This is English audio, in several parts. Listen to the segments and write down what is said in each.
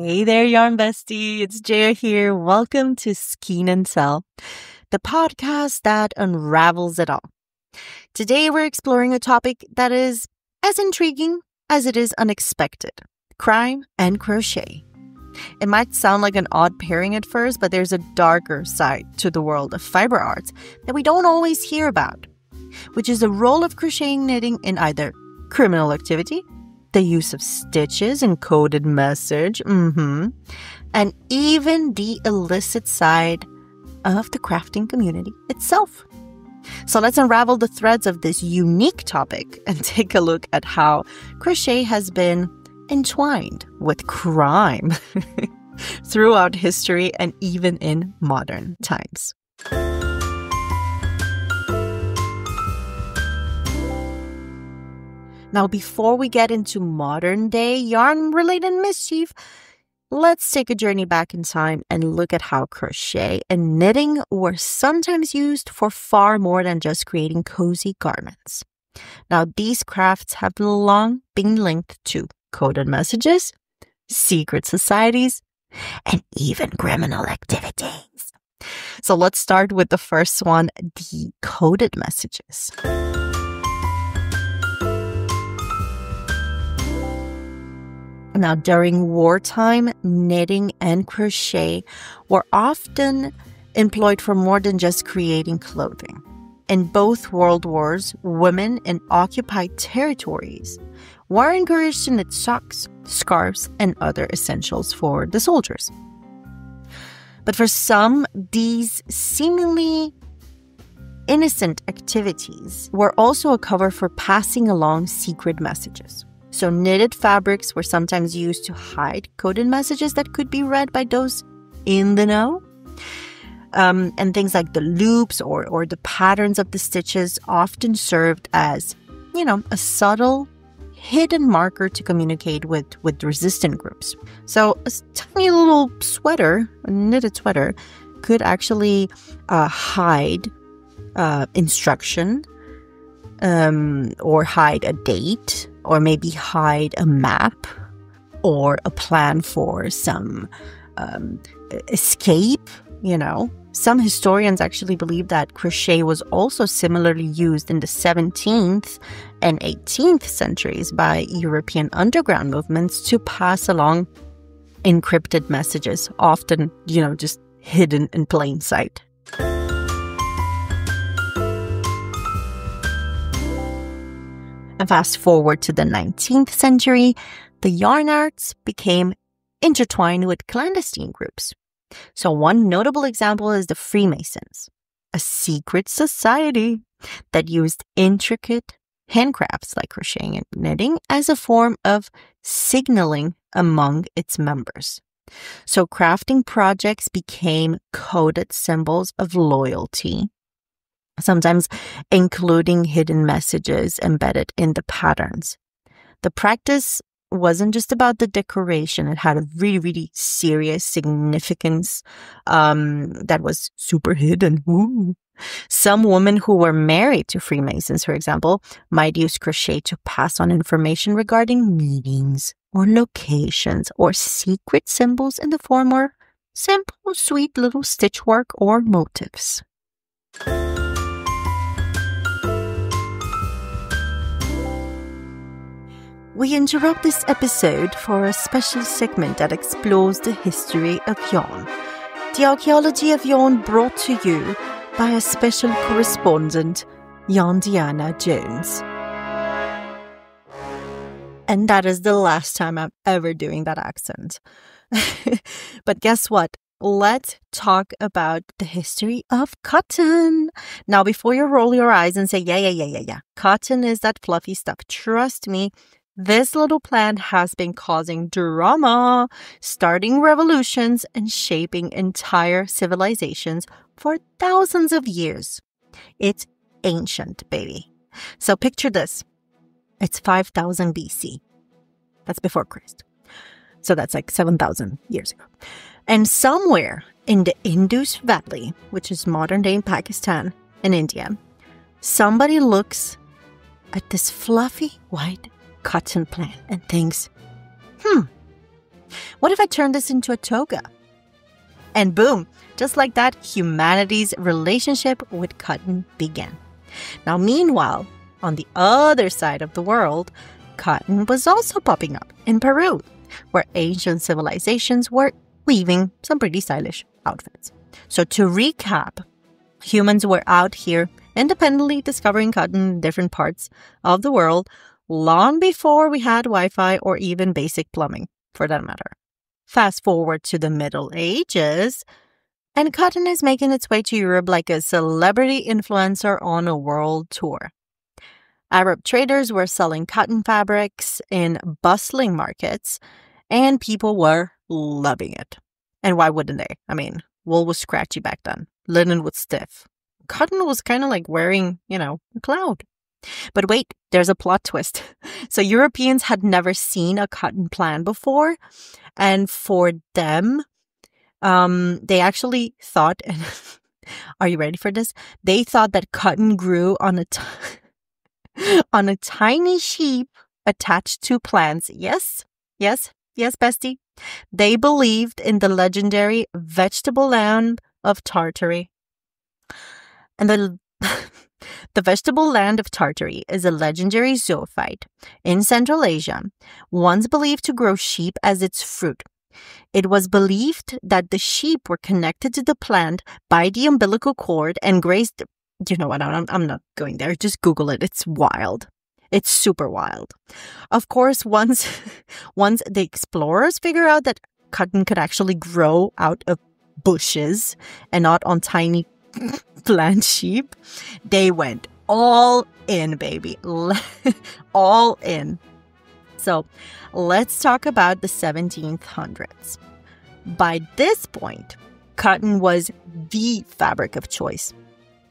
Hey there, Yarn Bestie. It's Jaya here. Welcome to Skein and Tell, the podcast that unravels it all. Today, we're exploring a topic that is as intriguing as it is unexpected: crime and crochet. It might sound like an odd pairing at first, but there's a darker side to the world of fiber arts that we don't always hear about, which is the role of crocheting knitting in either criminal activity, the use of stitches and coded message, and even the illicit side of the crafting community itself. So let's unravel the threads of this unique topic and take a look at how crochet has been entwined with crime throughout history and even in modern times. Now, before we get into modern-day yarn-related mischief, let's take a journey back in time and look at how crochet and knitting were sometimes used for far more than just creating cozy garments. Now, these crafts have long been linked to coded messages, secret societies, and even criminal activities. So let's start with the first one, the coded messages. Now, during wartime, knitting and crochet were often employed for more than just creating clothing. In both world wars, women in occupied territories were encouraged to knit socks, scarves, and other essentials for the soldiers. But for some, these seemingly innocent activities were also a cover for passing along secret messages. So knitted fabrics were sometimes used to hide coded messages that could be read by those in the know. And things like the loops or the patterns of the stitches often served as, a subtle hidden marker to communicate with resistant groups. So a tiny little sweater, a knitted sweater, could actually hide instruction or hide a date, or maybe hide a map or a plan for some escape, Some historians actually believe that crochet was also similarly used in the 17th and 18th centuries by European underground movements to pass along encrypted messages, often, just hidden in plain sight. And fast forward to the 19th century, the yarn arts became intertwined with clandestine groups. So one notable example is the Freemasons, a secret society that used intricate handcrafts like crocheting and knitting as a form of signaling among its members. So crafting projects became coded symbols of loyalty, sometimes including hidden messages embedded in the patterns. The practice wasn't just about the decoration. It had a really, really serious significance that was super hidden. Ooh. Some women who were married to Freemasons, for example, might use crochet to pass on information regarding meetings or locations or secret symbols in the form of simple, sweet little stitchwork or motifs. We interrupt this episode for a special segment that explores the history of yarn. The archaeology of yarn brought to you by a special correspondent, Yarndiana Jones. And that is the last time I'm ever doing that accent. But guess what? Let's talk about the history of cotton. Now, before you roll your eyes and say, yeah, cotton is that fluffy stuff, trust me, this little plant has been causing drama, starting revolutions, and shaping entire civilizations for thousands of years. It's ancient, baby. So picture this. It's 5,000 BC. That's before Christ. So that's like 7,000 years ago. And somewhere in the Indus Valley, which is modern-day Pakistan and India, somebody looks at this fluffy white cotton plant and thinks, What if I turn this into a toga? And boom, just like that, humanity's relationship with cotton began. Now, meanwhile, on the other side of the world, cotton was also popping up in Peru, where ancient civilizations were weaving some pretty stylish outfits. So to recap, humans were out here independently discovering cotton in different parts of the world long before we had Wi-Fi or even basic plumbing, for that matter. Fast forward to the Middle Ages, and cotton is making its way to Europe like a celebrity influencer on a world tour. Arab traders were selling cotton fabrics in bustling markets, and people were loving it. And why wouldn't they? I mean, wool was scratchy back then. Linen was stiff. Cotton was kind of like wearing, a cloud. But wait, there's a plot twist. So Europeans had never seen a cotton plant before. And for them, they actually thought, and are you ready for this? They thought that cotton grew on a tiny sheep attached to plants. Yes, bestie. They believed in the legendary vegetable land of Tartary. And the vegetable land of Tartary is a legendary zoophyte in Central Asia, once believed to grow sheep as its fruit. It was believed that the sheep were connected to the plant by the umbilical cord and grazed. You know what? I'm not going there. Just Google it. It's wild. It's super wild. Of course, once the explorers figure out that cotton could actually grow out of bushes and not on tiny plant sheep, they went all in, baby. All in. So let's talk about the 1700s. By this point, cotton was the fabric of choice.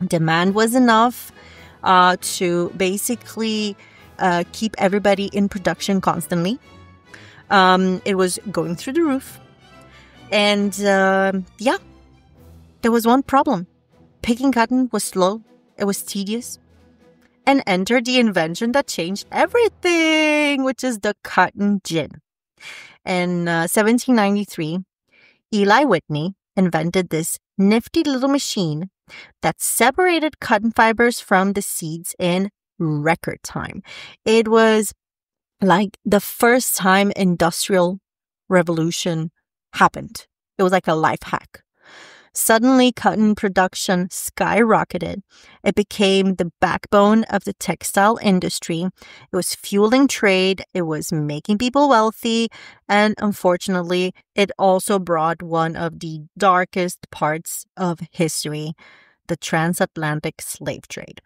Demand was enough to basically keep everybody in production constantly. It was going through the roof. And there was one problem. Picking cotton was slow. It was tedious. And enter the invention that changed everything, which is the cotton gin. In 1793, Eli Whitney invented this nifty little machine that separated cotton fibers from the seeds in record time. It was like the first time industrial revolution happened. It was like a life hack. Suddenly, cotton production skyrocketed. It became the backbone of the textile industry. It was fueling trade. It was making people wealthy. And unfortunately, it also brought one of the darkest parts of history, the transatlantic slave trade.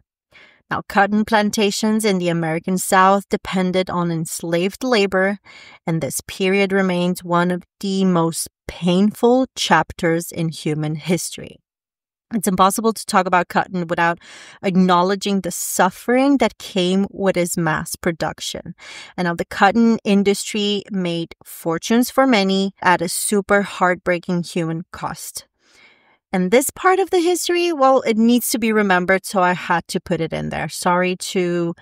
Now, cotton plantations in the American South depended on enslaved labor, and this period remains one of the most painful chapters in human history. It's impossible to talk about cotton without acknowledging the suffering that came with its mass production. And now the cotton industry made fortunes for many at a super heartbreaking human cost. And this part of the history, well, it needs to be remembered, so I had to put it in there. Sorry to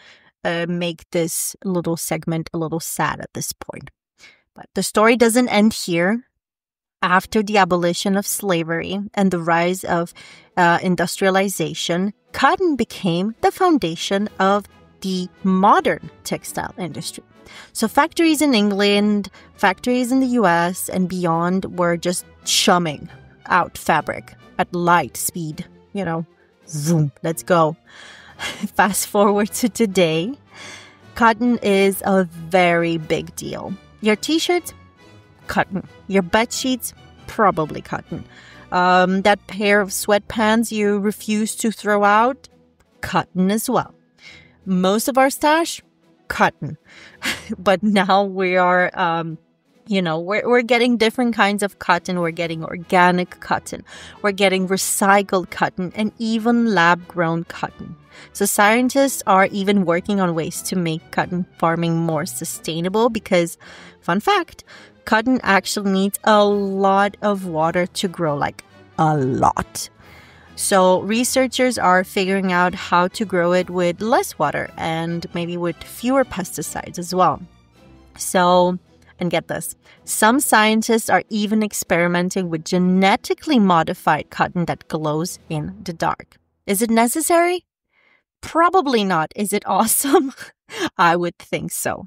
make this little segment a little sad at this point. But the story doesn't end here. After the abolition of slavery and the rise of industrialization, cotton became the foundation of the modern textile industry. So factories in England, factories in the US and beyond were just chumming out fabric at light speed. Zoom, let's go. Fast forward to today, cotton is a very big deal. Your t-shirts, cotton. Your bed sheets, probably cotton. That pair of sweatpants you refuse to throw out, cotton as well. Most of our stash, cotton. But now we are, we're getting different kinds of cotton. We're getting organic cotton. We're getting recycled cotton and even lab-grown cotton. So scientists are even working on ways to make cotton farming more sustainable because, fun fact, cotton actually needs a lot of water to grow, like a lot. So researchers are figuring out how to grow it with less water and maybe with fewer pesticides as well. So And get this, some scientists are even experimenting with genetically modified cotton that glows in the dark. Is it necessary? Probably not. Is it awesome? I would think so.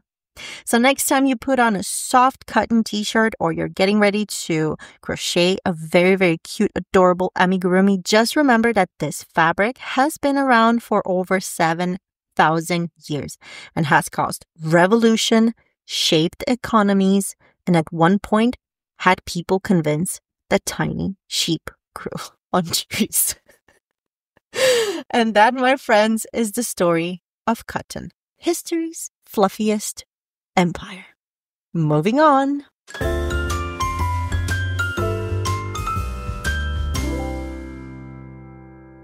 So next time you put on a soft cotton t-shirt or you're getting ready to crochet a very, very cute, adorable amigurumi, just remember that this fabric has been around for over 7,000 years and has caused revolution, shaped economies, and at one point had people convinced that tiny sheep grew on trees. And that, my friends, is the story of cotton, history's fluffiest empire. Moving on.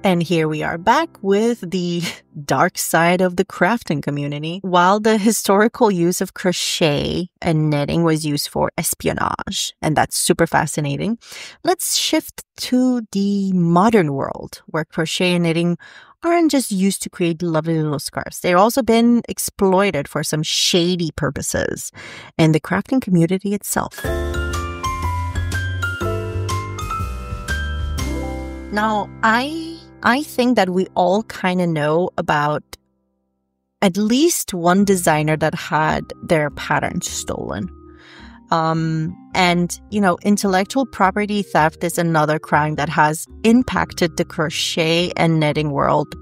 And here we are back with the dark side of the crafting community. While the historical use of crochet and knitting was used for espionage, and that's super fascinating, let's shift to the modern world where crochet and knitting aren't just used to create lovely little scarves. They've also been exploited for some shady purposes in the crafting community itself. Now, I think that we all kind of know about at least one designer that had their pattern stolen. And, intellectual property theft is another crime that has impacted the crochet and knitting world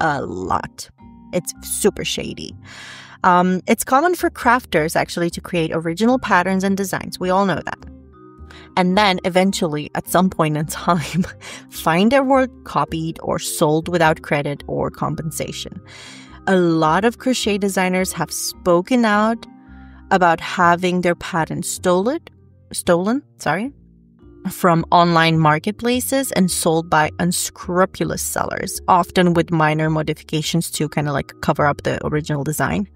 a lot. It's super shady. It's common for crafters actually to create original patterns and designs. We all know that. And then eventually, at some point in time, find their work copied or sold without credit or compensation. A lot of crochet designers have spoken out about having their patterns stolen from online marketplaces and sold by unscrupulous sellers, often with minor modifications to kind of like cover up the original design.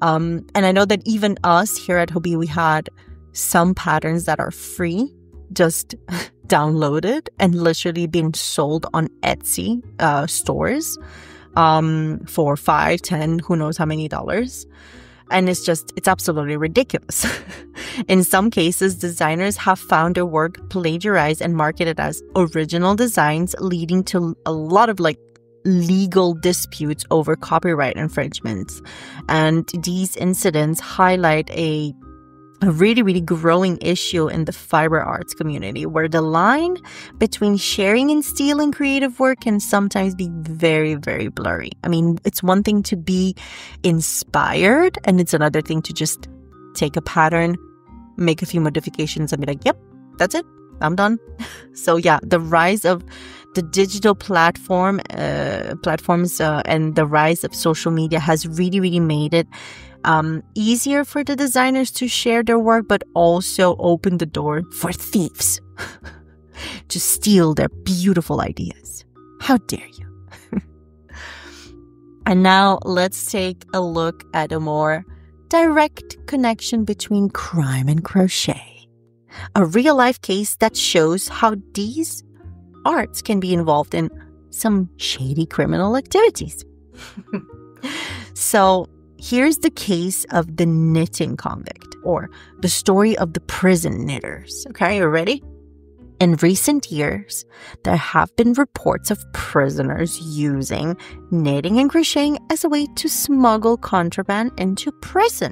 And I know that even us here at Hobbii, we had some patterns that are free, just downloaded and literally being sold on Etsy stores for $5, $10, who knows how many dollars. And it's absolutely ridiculous. In some cases, designers have found their work plagiarized and marketed as original designs, leading to a lot of legal disputes over copyright infringements. And these incidents highlight a really, really growing issue in the fiber arts community, where the line between sharing and stealing creative work can sometimes be very, very blurry. I mean, it's one thing to be inspired, and it's another thing to just take a pattern, make a few modifications, and be like, yep, that's it, I'm done. So yeah, the rise of the digital platforms and the rise of social media has really, really made it easier for the designers to share their work, but also open the door for thieves to steal their beautiful ideas. How dare you? And now let's take a look at a more direct connection between crime and crochet. A real-life case that shows how these arts can be involved in some shady criminal activities. So, here's the case of the knitting convict, or the story of the prison knitters. Okay, you ready? In recent years, there have been reports of prisoners using knitting and crocheting as a way to smuggle contraband into prison.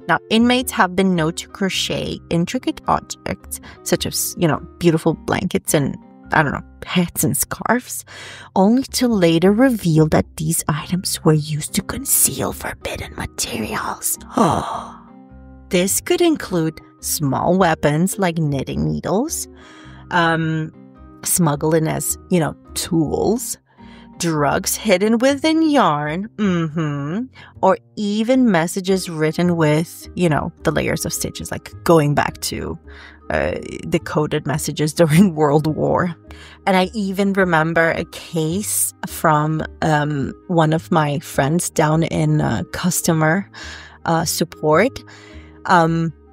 Now, inmates have been known to crochet intricate objects, such as, beautiful blankets and, hats and scarves, only to later reveal that these items were used to conceal forbidden materials. This could include small weapons like knitting needles, smuggling as, tools, drugs hidden within yarn, or even messages written with, the layers of stitches, like going back to the coded messages during World War. And I even remember a case from one of my friends down in customer support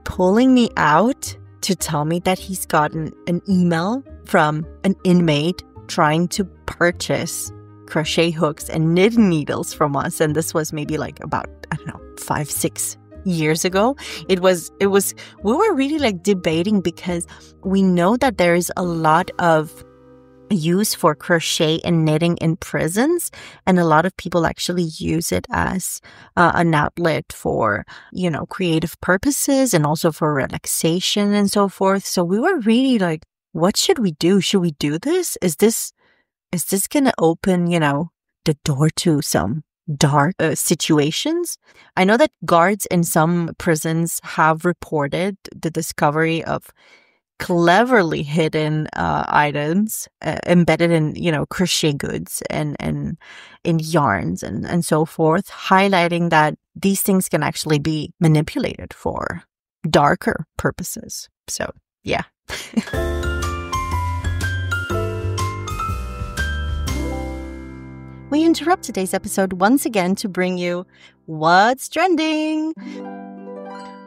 pulling me out to tell me that he's gotten an email from an inmate trying to purchase crochet hooks and knitting needles from us. And this was maybe about, 5-6 years ago. We were really like debating because we know that there is a lot of use for crochet and knitting in prisons, and a lot of people actually use it as an outlet for, creative purposes and also for relaxation and so forth. So we were really like, what should we do? Should we do this? Is this gonna open, the door to some dark situations? I know that guards in some prisons have reported the discovery of cleverly hidden items embedded in, crochet goods and in yarns and so forth, highlighting that these things can actually be manipulated for darker purposes. So, yeah. We interrupt today's episode once again to bring you What's Trending?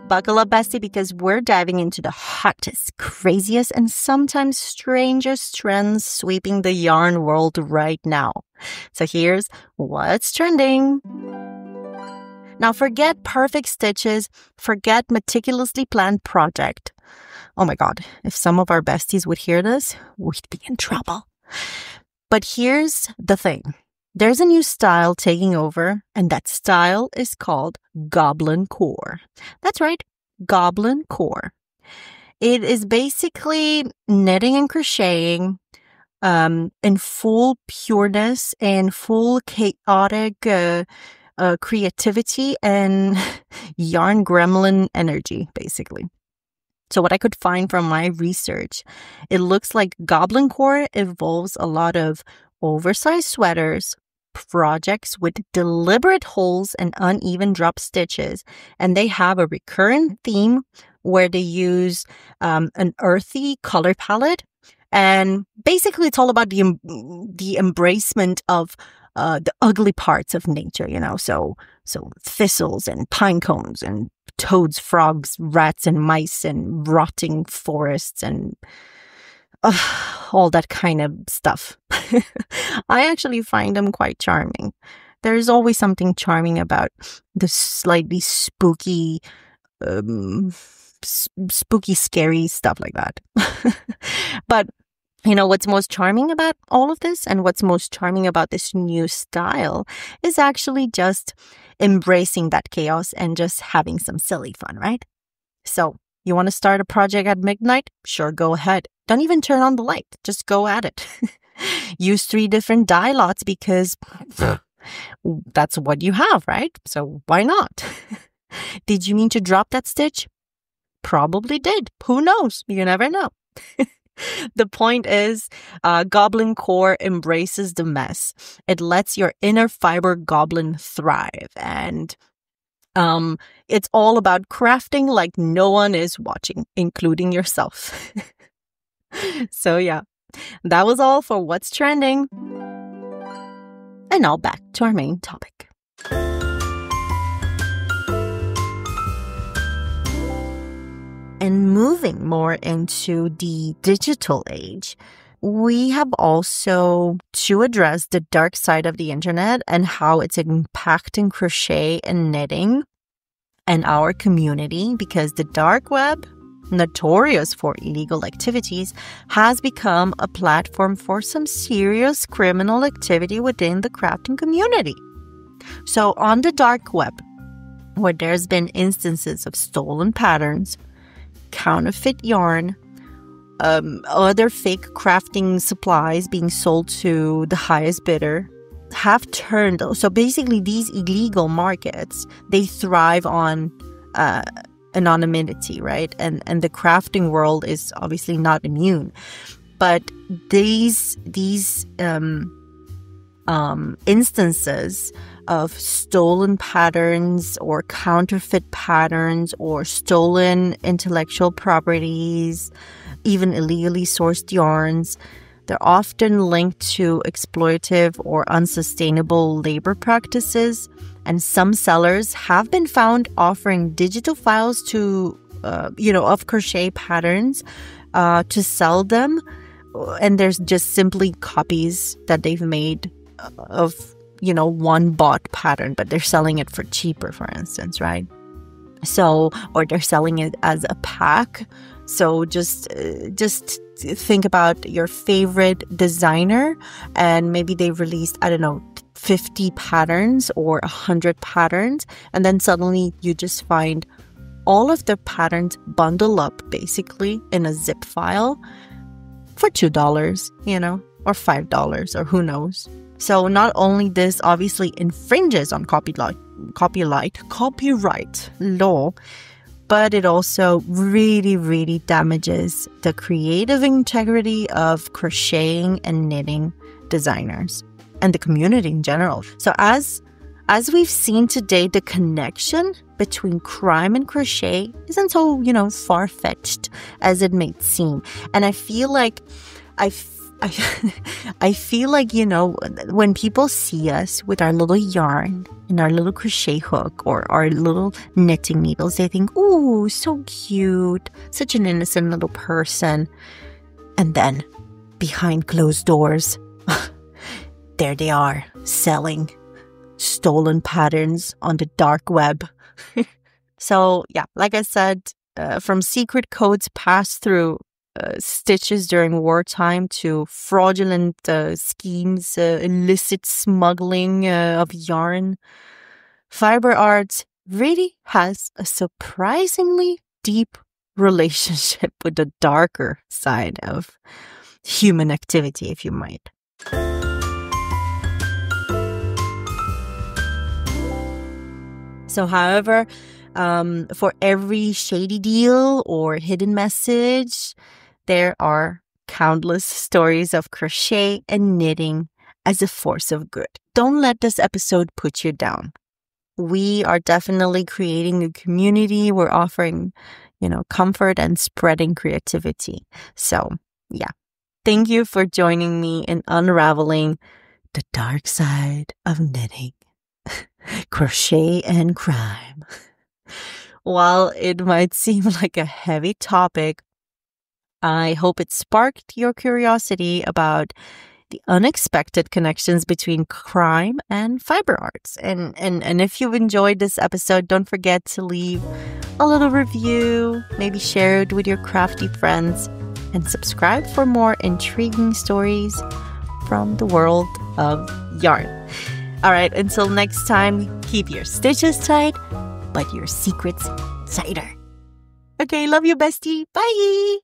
Buckle up, bestie, because we're diving into the hottest, craziest, and sometimes strangest trends sweeping the yarn world right now. So here's What's Trending. Now, forget perfect stitches, forget meticulously planned project. Oh my God, if some of our besties would hear this, we'd be in trouble. But here's the thing. There's a new style taking over, and that style is called goblin core. That's right, goblin core. It is basically knitting and crocheting in full pureness and full chaotic creativity and yarn gremlin energy, basically. So what I could find from my research, it looks like goblin core involves a lot of oversized sweaters, projects with deliberate holes and uneven drop stitches, and they have a recurrent theme where they use an earthy color palette, and basically it's all about the embracement of the ugly parts of nature, so thistles and pine cones and toads, frogs, rats and mice and rotting forests and all that kind of stuff. I actually find them quite charming. There's always something charming about the slightly spooky, scary stuff like that. But what's most charming about all of this and what's most charming about this new style is actually just embracing that chaos and just having some silly fun, right? So, you want to start a project at midnight? Sure, go ahead. Don't even turn on the light. Just go at it. Use 3 different dye lots because that's what you have, right? So why not? Did you mean to drop that stitch? Probably did. Who knows? You never know. The point is, goblin core embraces the mess. It lets your inner fiber goblin thrive, and it's all about crafting like no one is watching, including yourself. So yeah, that was all for What's Trending. And now back to our main topic. And moving more into the digital age, we have also to address the dark side of the internet and how it's impacting crochet and knitting and our community, because the dark web, notorious for illegal activities, has become a platform for some serious criminal activity within the crafting community. So on the dark web, where there's been instances of stolen patterns, counterfeit yarn, other fake crafting supplies being sold to the highest bidder, have turned. So basically these illegal markets, they thrive on anonymity, right? And the crafting world is obviously not immune. But these instances of stolen patterns or counterfeit patterns or stolen intellectual properties, even illegally sourced yarns, they're often linked to exploitative or unsustainable labor practices. And some sellers have been found offering digital files of crochet patterns to sell them. And there's just simply copies that they've made of, one bought pattern, but they're selling it for cheaper, for instance, right? So, or they're selling it as a pack. So just think about your favorite designer, and maybe they released, I don't know, 50 patterns or 100 patterns, and then suddenly you just find all of the patterns bundle up basically in a zip file for $2, or $5, or who knows. So not only this obviously infringes on copyright law, but it also really, really damages the creative integrity of crocheting and knitting designers and the community in general. So as we've seen today, the connection between crime and crochet isn't so, far-fetched as it may seem. And I feel like I feel like, when people see us with our little yarn and our little crochet hook or our little knitting needles, they think, ooh, so cute, such an innocent little person. And then behind closed doors, there they are, selling stolen patterns on the dark web. So, yeah, like I said, from secret codes passed through stitches during wartime to fraudulent schemes, illicit smuggling of yarn, fiber arts really has a surprisingly deep relationship with the darker side of human activity, if you might. So, however, for every shady deal or hidden message, there are countless stories of crochet and knitting as a force of good. Don't let this episode put you down. We are definitely creating a community. We're offering, comfort and spreading creativity. So, yeah. Thank you for joining me in unraveling the dark side of knitting, crochet and crime. While it might seem like a heavy topic, I hope it sparked your curiosity about the unexpected connections between crime and fiber arts. And if you've enjoyed this episode, don't forget to leave a little review, maybe share it with your crafty friends, and subscribe for more intriguing stories from the world of yarn. All right, until next time, keep your stitches tight, but your secrets tighter. Okay, love you, bestie. Bye!